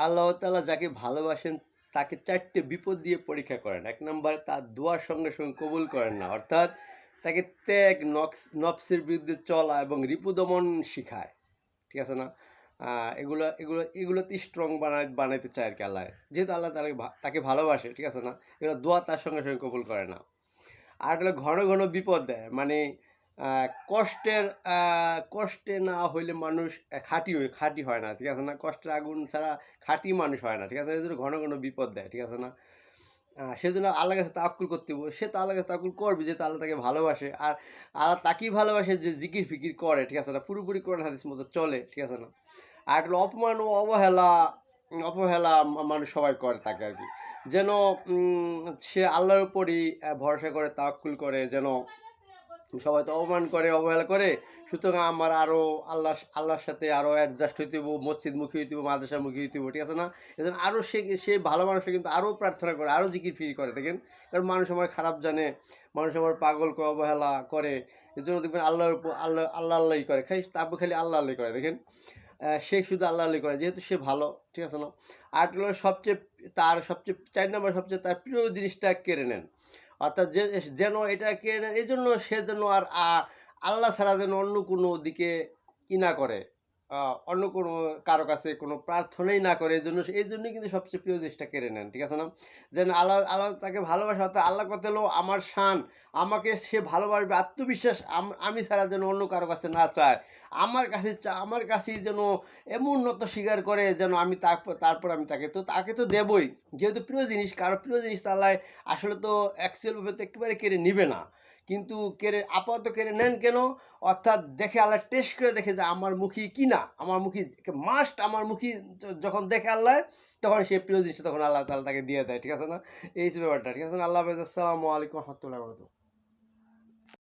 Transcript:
আল্লাহ তাআলা যাকে ভালোবাসেন তাকে ৪ টে বিপদ দিয়ে পরীক্ষা করেন। ১ নাম্বারে তার দোয়ার সঙ্গে, সঙ্গে কবুল করেন না। অর্থাৎ তাকে ত্যাগ, নফসের বিরুদ্ধে চলা এবং রিপুদমন শিখায়। ঠিক আছে না? আ এগুলোতে স্ট্রং বানাইতে চায় আরকি আল্লাহ। যেহেতু আল্লাহ তাকে ভালোবাসে, ঠিক আছে না? এগুলো দোয়া তার সঙ্গে, সঙ্গে কবুল করে না। আর হলো ঘন, ঘন বিপদ দেয়। মানে আ কষ্টের আ কষ্টে না হইলে মানুষ খাঁটি হয় না। ঠিক আছে না? কষ্টের আগুন ছাড়া খাঁটি মানুষ হয় না। ঠিক আছে? এজন্য ঘন, ঘন বিপদ দেয়। ঠিক আছে না? সেজন্য আল্লাহর কাছে তাওয়াক্কুল করতে হবে। সে তো আল্লাহর কাছে তাওয়াক্কুল করবে যেহেতু আল্লাহ তাকে ভালোবাসে। আর আল্লাহ তাকেই ভালোবাসে যে জিকির-ফিকির করে। ঠিক আছে না? পুরোপুরি কোরআন হাদিস মতো চলে। ঠিক আছে না? আর হলো অপমান ও অবহেলা মানুষ সবাই করে থাকে আরকি। যেন সে আল্লাহর উপরই ভরসা করে তাওয়াক্কুল করে যেন সবাই তো অপমান করে, অবহেলা করে। সুতরাং আমার আরো আল্লাহর সাথে আরো অ্যাডজাস্ট হইতে হইব, মসজিদমুখী হইতে হইব, মাদ্রাসামুখী হইতে হইব। ঠিক আছে না? এজন্য আরো সে ভালো মানুষটা কিন্তু আরো প্রার্থনা করে, আরো জিকির-ফিকির করে দেখেন। কারণ মানুষ আমার খারাপ জানে, মানুষ আমার পাগল করে অবহেলা করে। এজন্য দেখবেন আল্লাহর উপর আল্লাহই করে। তারপর খালি আল্লাহ করে দেখেন। সে শুধু আল্লাহ করে। যেহেতু সে ভালো, ঠিক আছে না? আর হলো সবচেয়ে ৪ নাম্বার সবচেয়ে তার প্রিয় জিনিসটা কেড়ে নেন। অর্থাৎ যেন এটা কেড়ে নেন এজন্য সে যেন আর আল্লাহ ছাড়া যেন অন্য কোনো দিকে না করে। আ অন্য কোনো কারো কাছে কোনো প্রার্থনাই না করে এইজন্যই কিন্তু সবচেয়ে প্রিয় জিনিসটা কেড়ে নেন। ঠিক আছে না? যেন আল্লাহ তাকে ভালোবাসে অর্থাৎ আল্লাহ কথা হলো আমার শান। আমাকে সে ভালোবাসবে আত্মবিশ্বাস আমি ছাড়া যেন অন্য কারো কাছে না চায়। আমার কাছেই যেন এমন নত স্বীকার করে যেন আমি তারপর আমি তাকে তো দেবই। যেহেতু প্রিয় জিনিস, কারো প্রিয় জিনিস তো আল্লাহ আসলে তো অ্যাকচুয়াল ভাবে তো একেবারে কেড়ে নিবে না। কিন্তু আপাতত কেড়ে নেন কেন? অর্থাৎ দেখে আল্লাহ টেস্ট করে দেখে যে আমার মুখী কিনা, আমার মুখী যখন দেখে আল্লাহ তখন সে প্রিয় জিনিসটা তখন আল্লাহ তাআলা তাকে দিয়ে দেয়। ঠিক আছে না? এই হচ্ছে ব্যাপারটা। ঠিক আছে না? আল্লাহ হাফেজ। আসসালামু আলাইকুম ওয়া রাহমাতুল্লাহি ওয়া বারাকাতুহু।